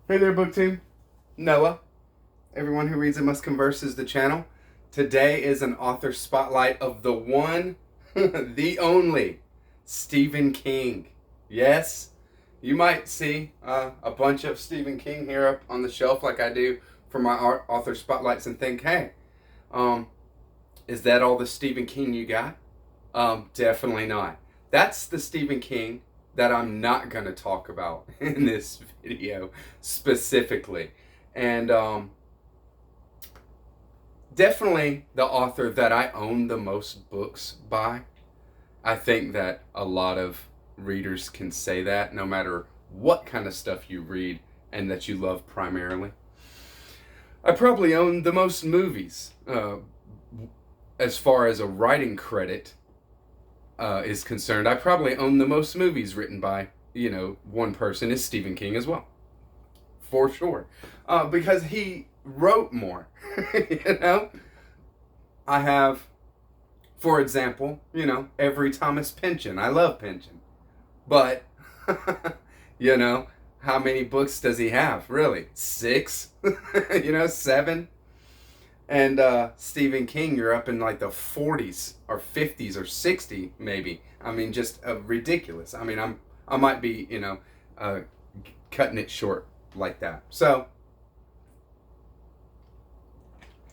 Hey there, book team. Noah. Everyone who reads it must converse is the channel. Today is an author spotlight of the one, the only, Stephen King. Yes, you might see a bunch of Stephen King here up on the shelf like I do for my author spotlights and think, hey, um, is that all the Stephen King you got? Definitely not. That's the Stephen King that I'm not going to talk about in this video specifically. And definitely the author that I own the most books by. I think that a lot of readers can say that no matter what kind of stuff you read and that you love primarily. I probably own the most movies as far as a writing credit is concerned. I probably own the most movies written by, one person is Stephen King as well. For sure. Because he wrote more, I have, for example, every Thomas Pynchon. I love Pynchon. But, how many books does he have, really? 6? 7? And Stephen King, you're up in like the 40s or 50s or 60 maybe. I mean, just ridiculous. I mean, I might be, cutting it short like that. So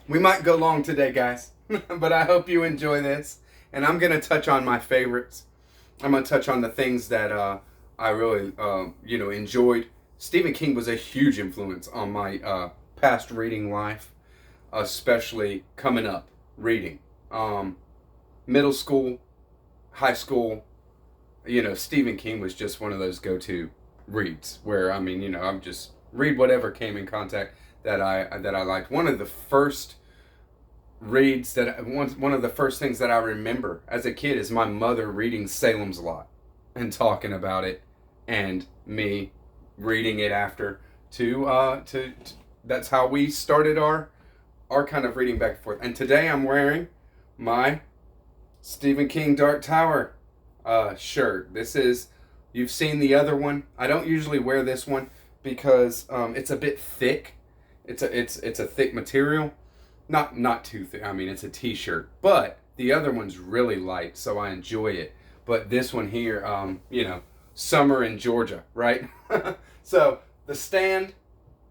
we might go long today, guys, but I hope you enjoy this. And I'm gonna touch on my favorites. I'm gonna touch on the things that I really, enjoyed. Stephen King was a huge influence on my past reading life, especially coming up reading. Middle school, high school, Stephen King was just one of those go-to reads where, I'm just read whatever came in contact that I liked. One of the first reads one of the first things that I remember as a kid is my mother reading Salem's Lot and talking about it, and me reading it after to that's how we started our kind of reading back and forth. And today I'm wearing my Stephen King Dark Tower shirt. This is, you've seen the other one. I don't usually wear this one because it's a bit thick. It's a thick material. Not too thick. I mean, it's a t-shirt. But the other one's really light, so I enjoy it. But this one here, summer in Georgia, right? So the stand,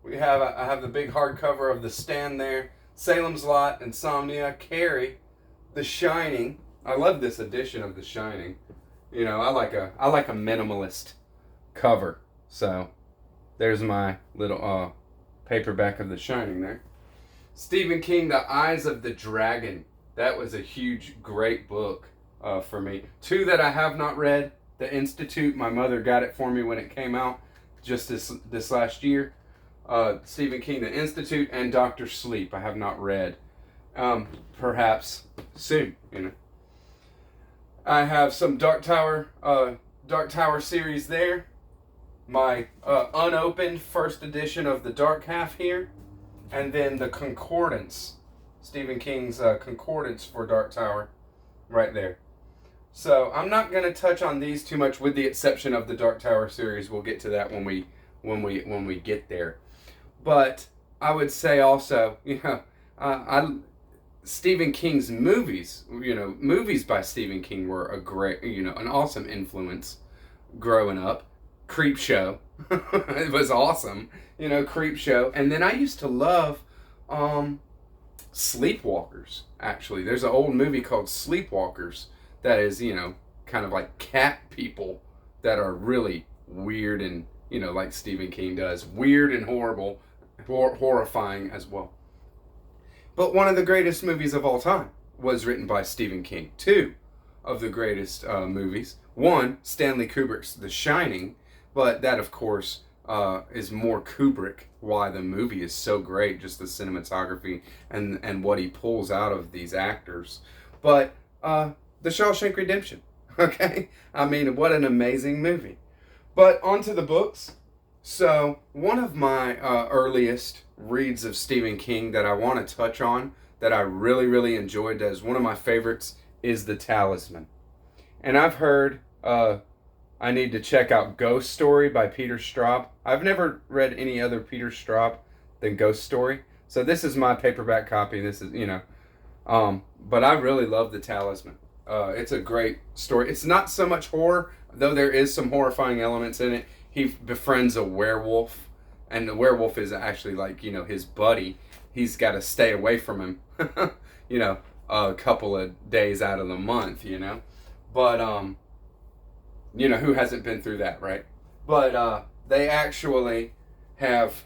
I have the big hardcover of The Stand there. Salem's Lot, Insomnia, Carrie, The Shining. I love this edition of The Shining. I like a minimalist cover. So there's my little paperback of The Shining there. Stephen King, The Eyes of the Dragon. That was a huge, great book for me. 2 that I have not read. The Institute. My mother got it for me when it came out just this last year. Stephen King, The Institute, and Dr. Sleep. I have not read. Perhaps soon, I have some Dark Tower series there. My unopened first edition of the Dark Half here. And then the Concordance. Stephen King's Concordance for Dark Tower right there. So I'm not going to touch on these too much with the exception of the Dark Tower series. We'll get to that when we get there. But I would say also, Stephen King's movies, movies by Stephen King were a great, an awesome influence growing up. Creepshow. It was awesome. Creepshow. And then I used to love Sleepwalkers, actually. There's an old movie called Sleepwalkers that is, kind of like cat people that are really weird and, like Stephen King does. Weird and horrible. Horrifying as well. But one of the greatest movies of all time was written by Stephen King. 2 of the greatest movies. 1, Stanley Kubrick's The Shining, but that, of course, is more Kubrick. Why the movie is so great, just the cinematography and what he pulls out of these actors. But The Shawshank Redemption, okay? I mean, what an amazing movie. But onto the books. So one of my earliest reads of Stephen King that I want to touch on, that I really, really enjoyed, as one of my favorites, is The Talisman. And I've heard I need to check out Ghost Story by Peter Straub. I've never read any other Peter Straub than Ghost Story. So this is my paperback copy. This is, but I really love The Talisman. It's a great story. It's not so much horror, though there is some horrifying elements in it. He befriends a werewolf, and the werewolf is actually like, his buddy. He's got to stay away from him, a couple of days out of the month, But, who hasn't been through that, right? But they actually have,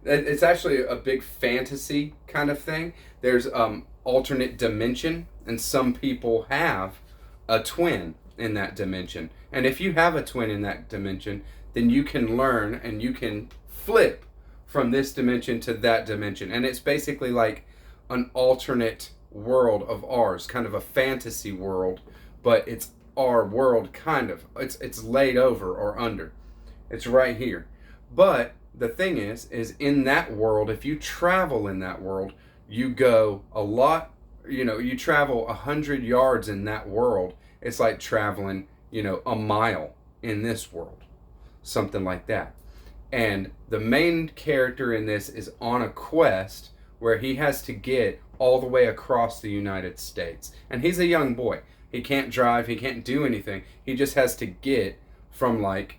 it's actually a big fantasy kind of thing. There's alternate dimension, and some people have a twin in that dimension. And if you have a twin in that dimension, then you can learn and you can flip from this dimension to that dimension. And it's basically like an alternate world of ours, kind of a fantasy world, but it's our world kind of. It's laid over or under. It's right here. But the thing is in that world, if you travel in that world, you go a lot, you travel 100 yards in that world. It's like traveling, a mile in this world. Something like that. And the main character in this is on a quest where he has to get all the way across the United States. And he's a young boy. He can't drive. He can't do anything. He just has to get from West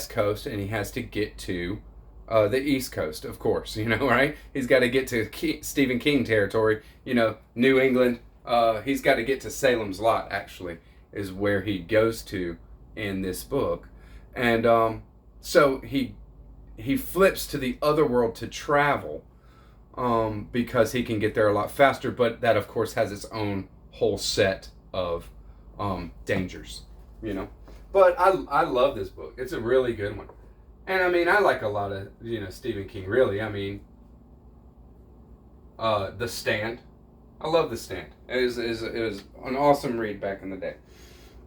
Coast, and he has to get to the East Coast, of course, right? He's got to get to Stephen King territory, New England. He's got to get to Salem's Lot, actually, is where he goes to in this book. And so he flips to the other world to travel because he can get there a lot faster, but that, of course, has its own whole set of dangers, But I love this book. It's a really good one. And I like a lot of, Stephen King, really. The Stand. I love The Stand. It was an awesome read back in the day.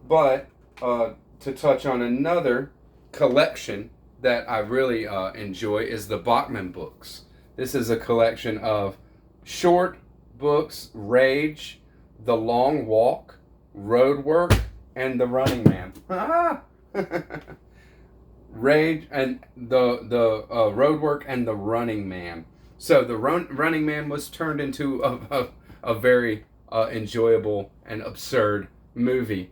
But to touch on another collection that I really enjoy is the Bachman Books. This is a collection of short books: Rage, The Long Walk, Road Work, and The Running Man. Rage and the Road Work and The Running Man. So the Running Man was turned into a very enjoyable and absurd movie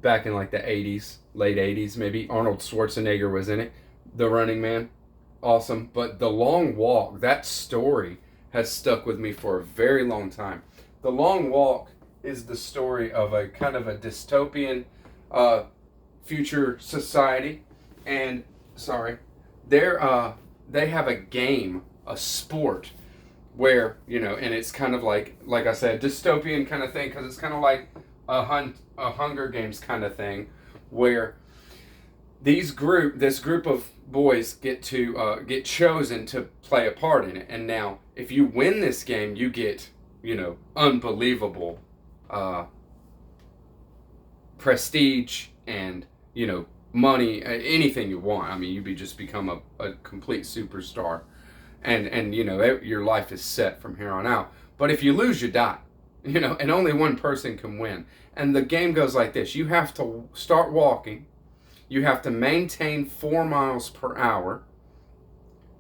back in like the 80s, late 80s maybe. Arnold Schwarzenegger was in it. The Running Man, awesome. But The Long Walk, that story has stuck with me for a very long time. The Long Walk is the story of a kind of a dystopian future society, and they have a game, a sport, where and it's kind of like I said, dystopian kind of thing, because it's kind of like a Hunger Games kind of thing, where this group of boys get chosen to play a part in it. And now, if you win this game, you get unbelievable prestige and money, anything you want. You just become a complete superstar, and your life is set from here on out. But if you lose, you die, and only one person can win. And the game goes like this: you have to start walking, you have to maintain 4 miles per hour,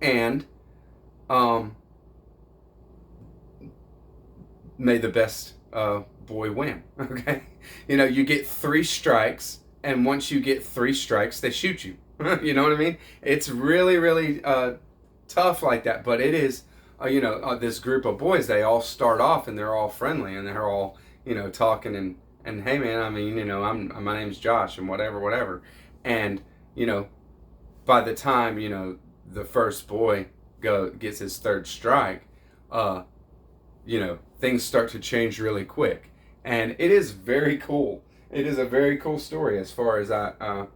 and may the best boy win. Okay, you get 3 strikes, and once you get 3 strikes, they shoot you. You know what I mean? It's really, really tough like that. But it is, this group of boys. They all start off, and they're all friendly, and they're all, talking and hey man, my name's Josh, and whatever. And by the time the first boy gets his 3rd strike, things start to change really quick, and it is very cool. It is a very cool story, as far as and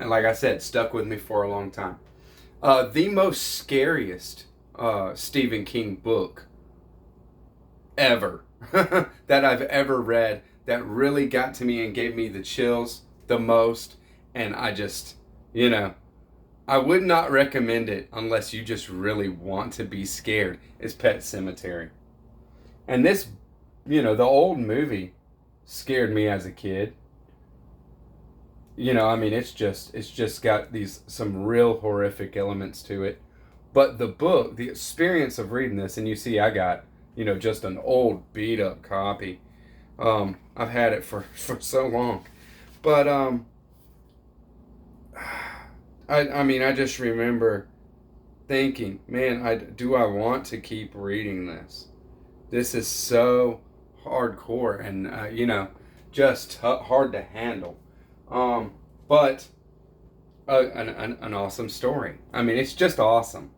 like I said, stuck with me for a long time. The most scariest Stephen King book ever that I've ever read, that really got to me and gave me the chills the most, and I just, I would not recommend it unless you just really want to be scared, is Pet Sematary. And this, the old movie scared me as a kid. I mean, it's just got some real horrific elements to it. But the book, the experience of reading this, and you see, I got just an old beat up copy. I've had it for so long, but I mean, I just remember thinking, man, I want to keep reading this. This is so hardcore and just hard to handle. But an awesome story. I mean, it's just awesome.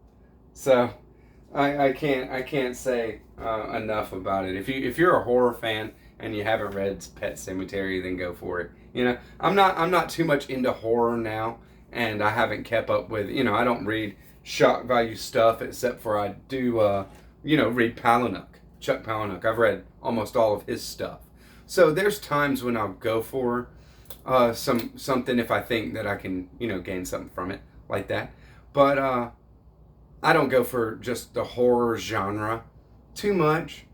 So I can't say enough about it. If you're a horror fan and you haven't read Pet Sematary, then go for it. I'm not too much into horror now, and I haven't kept up with. I don't read shock value stuff except for I do read Chuck Palahniuk. I've read almost all of his stuff. So there's times when I'll go for something if I think that I can gain something from it like that. But I don't go for just the horror genre too much.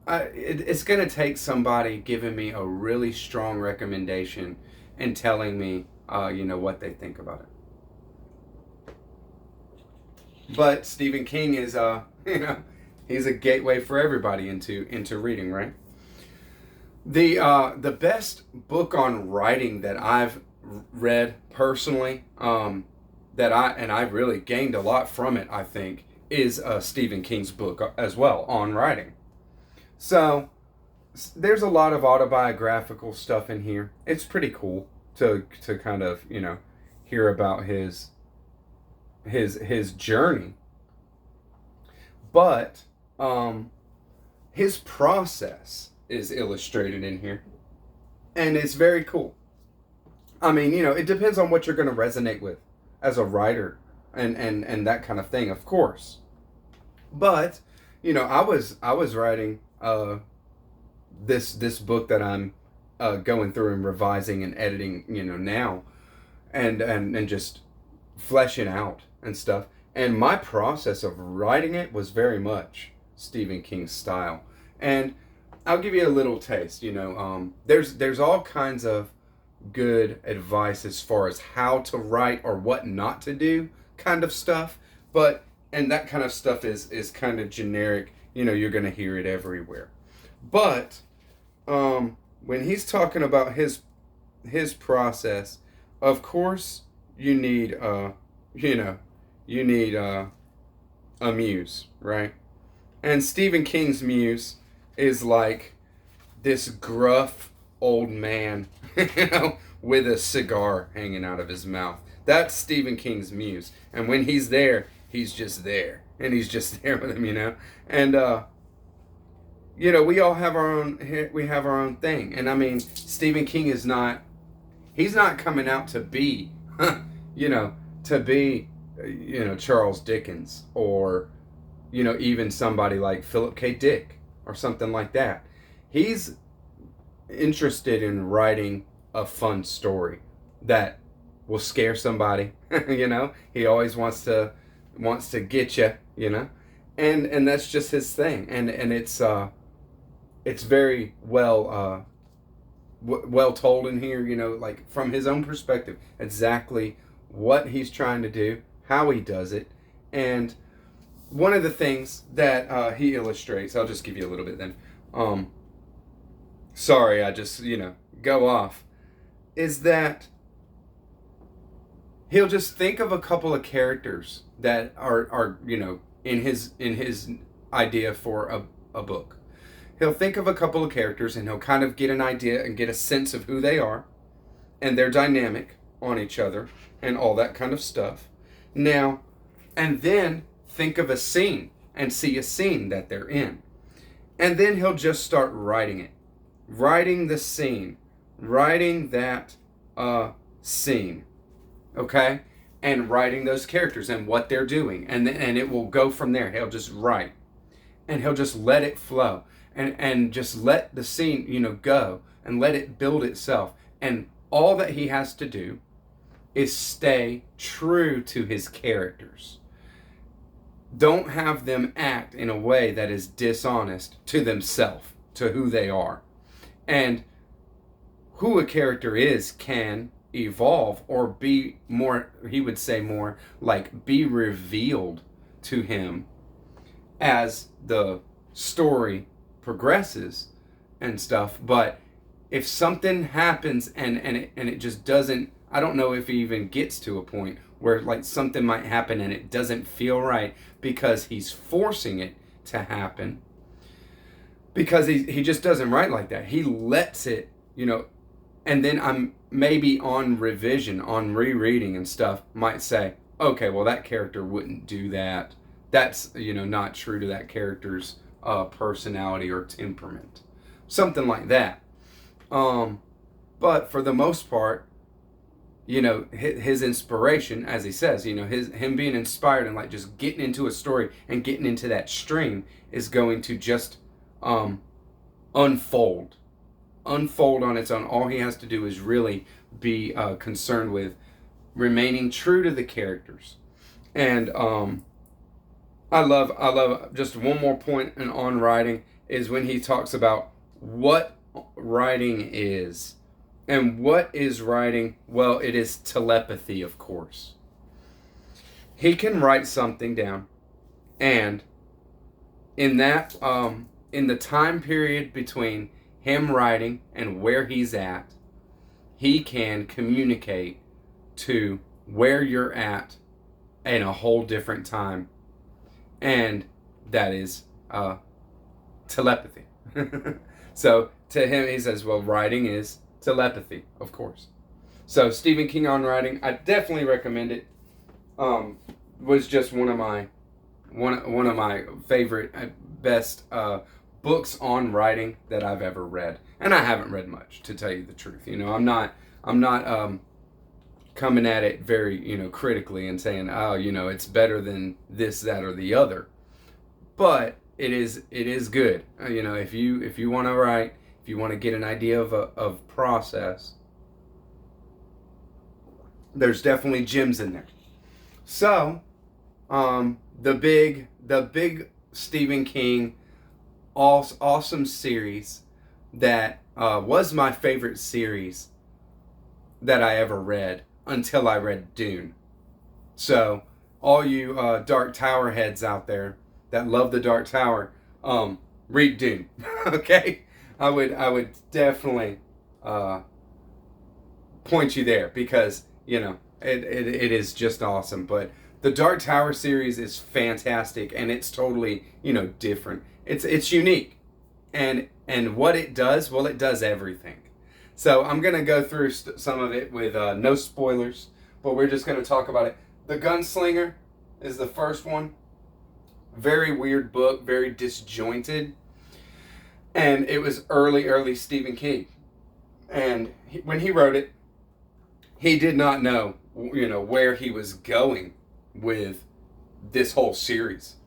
It's going to take somebody giving me a really strong recommendation and telling me, what they think about it. But Stephen King is, he's a gateway for everybody into reading, right? The best book on writing that I've read personally, that I really gained a lot from it, I think, is Stephen King's book as well on writing. So there's a lot of autobiographical stuff in here. It's pretty cool to kind of hear about his journey, but his process is illustrated in here, and it's very cool. I mean, it depends on what you're going to resonate with as a writer and that kind of thing, of course. But I was writing this book that I'm going through and revising and editing now, and just fleshing out and stuff. And my process of writing it was very much Stephen King's style. And I'll give you a little taste. There's all kinds of good advice as far as how to write or what not to do kind of stuff. And that kind of stuff is kind of generic. You're going to hear it everywhere. But when he's talking about his process, of course you need a muse, right? And Stephen King's muse is like this gruff old man, with a cigar hanging out of his mouth. That's Stephen King's muse. And when he's there, he's just there. And he's just there with him, And, we all have our own thing. And I mean, Stephen King he's not coming out to be, Charles Dickens or, even somebody like Philip K. Dick or something like that. He's interested in writing a fun story that will scare somebody. He always wants to get you, and that's just his thing. And it's very well told in here, like from his own perspective, exactly what he's trying to do, how he does it. And one of the things that he illustrates, I'll just give you a little bit then. Sorry, I just, go off, is that he'll just think of a couple of characters that are in his idea for a book. He'll think of a couple of characters and he'll kind of get an idea and get a sense of who they are and their dynamic on each other and all that kind of stuff. Now, and then think of a scene and see a scene that they're in. And then he'll just start writing it. Writing the scene. Writing that scene. Okay? And writing those characters and what they're doing. And it will go from there. He'll just write. And he'll just let it flow. And just let the scene, go. And let it build itself. And all that he has to do is stay true to his characters. Don't have them act in a way that is dishonest to themselves, to who they are. And who a character is can evolve or be more, he would say more like be revealed to him as the story progresses and stuff. But if something happens and it just doesn't, I don't know if he even gets to a point where like something might happen and it doesn't feel right because he's forcing it to happen, because he just doesn't write like that. He lets it, and then I'm maybe on revision, on rereading and stuff, might say, okay, well, that character wouldn't do that. That's, not true to that character's personality or temperament. Something like that. But for the most part, his inspiration, as he says, him being inspired and like just getting into a story and getting into that stream is going to just unfold on its own. All he has to do is really be concerned with remaining true to the characters. And I love just one more point on writing is when he talks about what writing is. And what is writing? Well, it is telepathy, of course. He can write something down, and in that in the time period between him writing and where he's at, he can communicate to where you're at in a whole different time. And that is telepathy. So to him, he says, well, writing is telepathy, of course. So Stephen King on writing, I definitely recommend it. Was just one of my favorite, best books on writing that I've ever read, and I haven't read much, to tell you the truth. I'm not coming at it very critically and saying, oh, it's better than this, that, or the other. But it is good. If you want to write, if you want to get an idea of process, there's definitely gems in there. So, the big Stephen King awesome series that was my favorite series that I ever read until I read Dune. So, all you Dark Tower heads out there that love the Dark Tower, read Dune. Okay? I would definitely point you there, because it is just awesome. But the Dark Tower series is fantastic, and it's totally different. It's unique, and what it does, well, it does everything. So I'm gonna go through some of it with no spoilers, but we're just gonna talk about it. The Gunslinger is the first one. Very weird book, very disjointed. And it was early Stephen King. And when he wrote it, he did not know, where he was going with this whole series.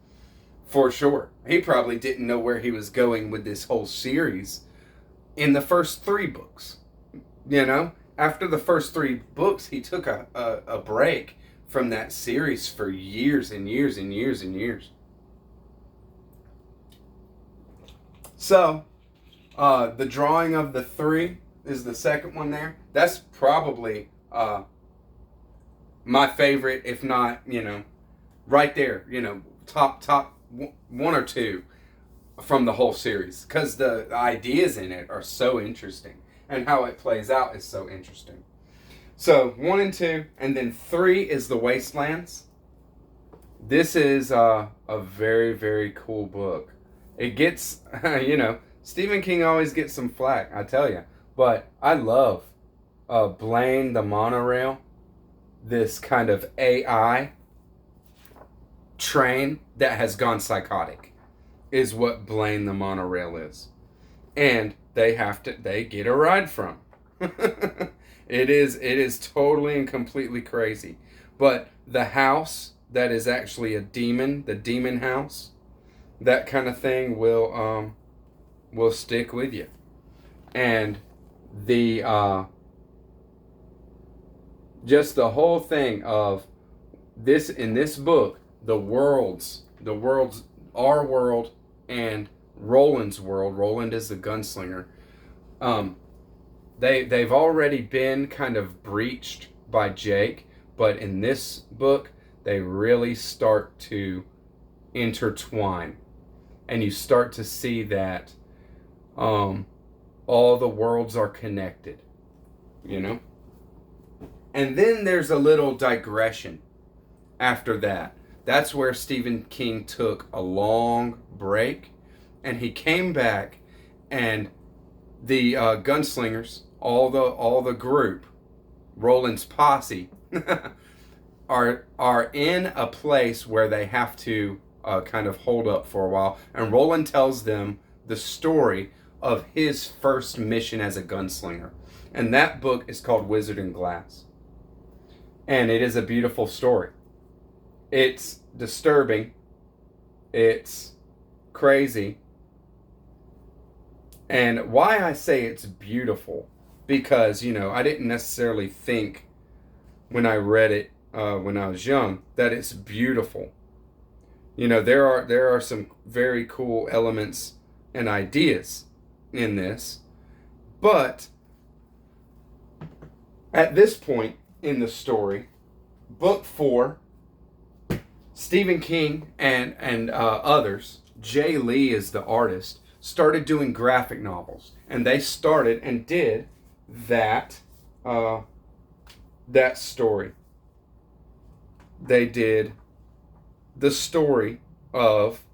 For sure. He probably didn't know where he was going with this whole series in the first 3 books. After the first 3 books, he took a break from that series for years and years and years and years. So, the Drawing of the Three is the second one there. That's probably my favorite, if not, right there, top 1 or 2 from the whole series. Because the ideas in it are so interesting, and how it plays out is so interesting. So, 1 and 2, and then 3 is The Wastelands. This is a very, very cool book. It gets, Stephen King always gets some flack, I tell you. But I love Blaine the Monorail, this kind of AI train that has gone psychotic, is what Blaine the Monorail is. And they get a ride from. It is totally and completely crazy. But the house that is actually a demon, the demon house, that kind of thing will stick with you. And the just the whole thing of this, in this book, the worlds, our world and Roland's world. Roland is the gunslinger. they've already been kind of breached by Jake, but in this book they really start to intertwine, and you start to see that all the worlds are connected, you know. And then there's a little digression after that. That's where Stephen King took a long break, and he came back, and the gunslingers, all the group, Roland's posse, are in a place where they have to kind of hold up for a while, and Roland tells them the story of his first mission as a gunslinger, and that book is called Wizard in Glass, and it is a beautiful story. It's disturbing, it's crazy, and why I say it's beautiful, because, you know, I didn't necessarily think when I read it when I was young that it's beautiful. You know, there are some very cool elements and ideas in this, but at this point in the story, book 4, Stephen King and others, Jay Lee is the artist, started doing graphic novels, and they started and did that story. They did the story of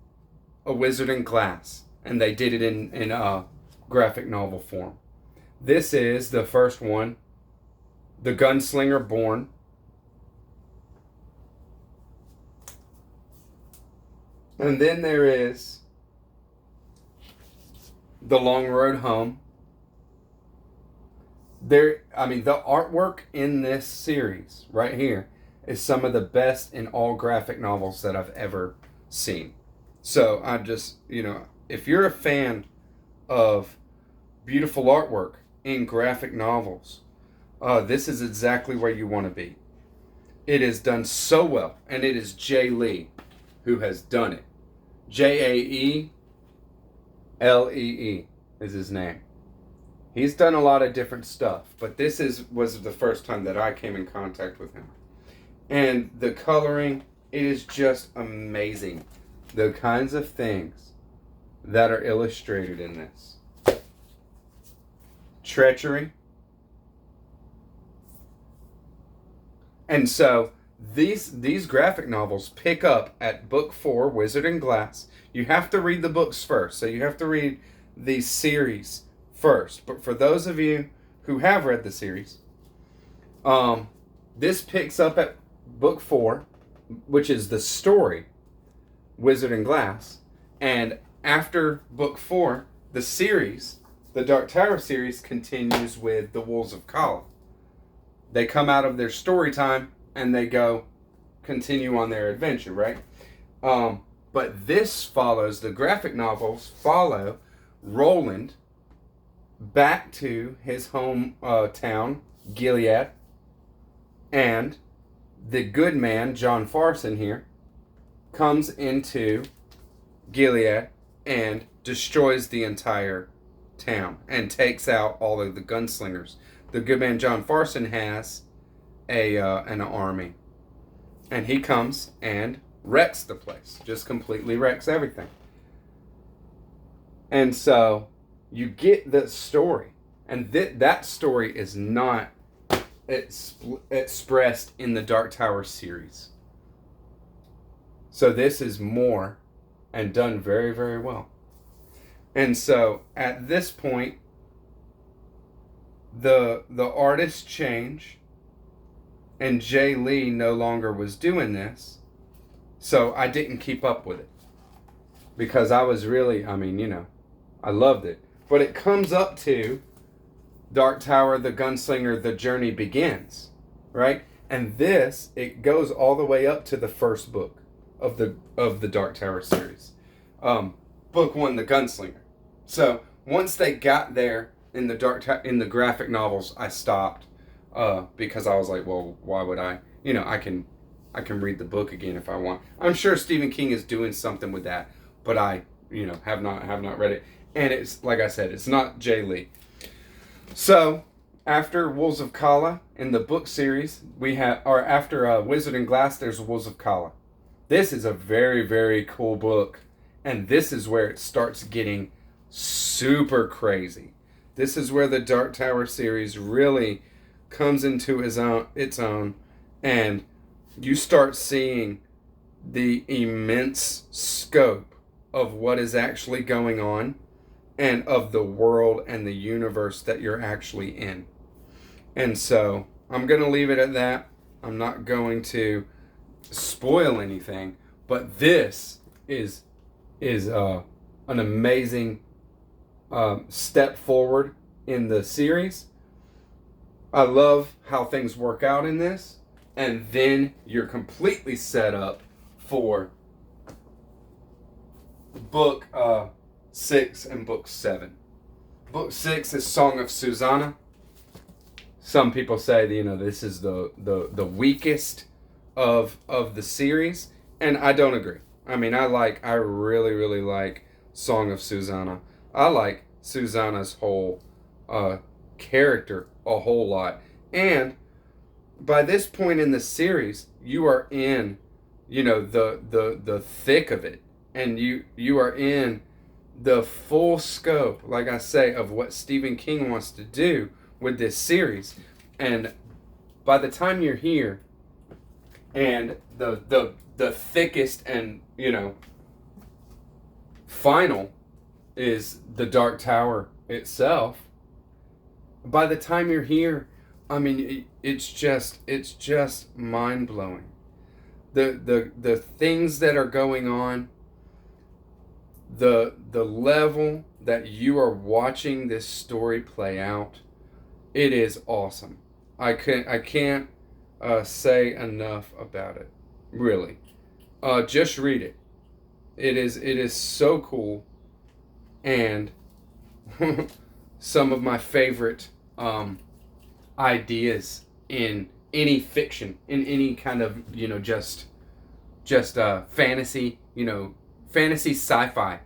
A Wizard in Glass, and they did it in graphic novel form. This is the first one, The Gunslinger Born. And then there is The Long Road Home. The artwork in this series right here is some of the best in all graphic novels that I've ever seen. So I just, you know, if you're a fan of beautiful artwork in graphic novels, this is exactly where you want to be. It is done so well, and it is Jay Lee who has done it. Jaelee is his name. He's done a lot of different stuff, but this was the first time that I came in contact with him. And the coloring, it is just amazing. The kinds of things that are illustrated in this. Treachery. And so these graphic novels pick up at book 4, Wizard in Glass. You have to read the books first, so you have to read the series first. But for those of you who have read the series, this picks up at book 4, which is the story, Wizard in Glass. And after book 4, the series, the Dark Tower series, continues with the Wolves of Kala. They come out of their story time and they continue on their adventure, right? But this follows, the graphic novels follow Roland back to his home town, Gilead, and the good man, John Farson here, comes into Gilead and destroys the entire town and takes out all of the gunslingers. The good man, John Farson, has an army, and he comes and wrecks the place, just completely wrecks everything. And so you get the story, and that story is not expressed in the Dark Tower series. So this is more and done very, very well. And so at this point, the artists change, and Jay Lee no longer was doing this, so I didn't keep up with it, because I was really, I loved it. But it comes up to Dark Tower, the Gunslinger, the Journey Begins, right? And this, it goes all the way up to the first book of the Dark Tower series. Book 1, the Gunslinger. So once they got there in the graphic novels, I stopped because I was like, well, why would I? I can read the book again if I want. I'm sure Stephen King is doing something with that, but I have not read it. And it's, like I said, it's not Jay Lee. So After Wolves of Kala in the book series, we have, or after Wizard and Glass, there's Wolves of Kala. This is a very, very cool book, and this is where it starts getting super crazy. This is where the Dark Tower series really comes into its own, and you start seeing the immense scope of what is actually going on and of the world and the universe that you're actually in. And so I'm going to leave it at that. I'm not going to spoil anything, but this is an amazing step forward in the series. I love how things work out in this, and then you're completely set up for book 6 and book 7. Book 6 is Song of Susanna. Some people say that, this is the weakest of the series, and I don't agree. I mean, I really, really like Song of Susanna. I like Susanna's whole character a whole lot. And by this point in the series, you are in, the thick of it. And you are in the full scope, like I say, of what Stephen King wants to do with this series. And by the time you're here, and the thickest and final is the Dark Tower itself. By the time you're here, I mean, it's just mind blowing. The things that are going on, the level that you are watching this story play out, it is awesome. I can't say enough about it. Really, just read it. It is so cool, and some of my favorite ideas in any fiction, in any kind of just fantasy, fantasy sci-fi,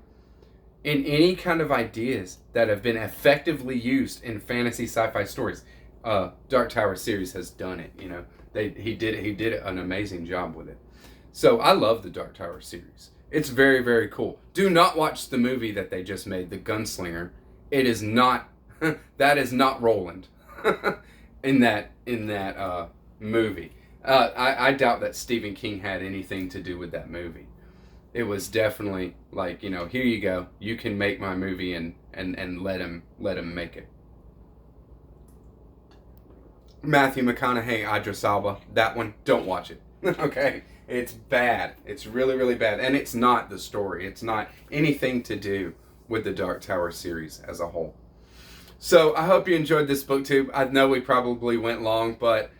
in any kind of ideas that have been effectively used in fantasy sci-fi stories. Dark Tower series has done it. He did an amazing job with it. So I love the Dark Tower series. It's very, very cool. Do not watch the movie that they just made, The Gunslinger. It is not that is not Roland in that movie. I doubt that Stephen King had anything to do with that movie. It was definitely like, here you go. You can make my movie and let him make it. Matthew McConaughey, Idris Elba, that one, don't watch it. Okay? It's bad. It's really, really bad. And it's not the story. It's not anything to do with the Dark Tower series as a whole. So I hope you enjoyed this booktube. I know we probably went long, but,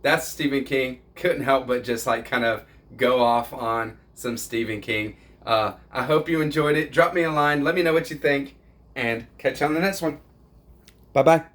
that's Stephen King. Couldn't help but just kind of go off on some Stephen King. I hope you enjoyed it. Drop me a line. Let me know what you think. And catch you on the next one. Bye-bye.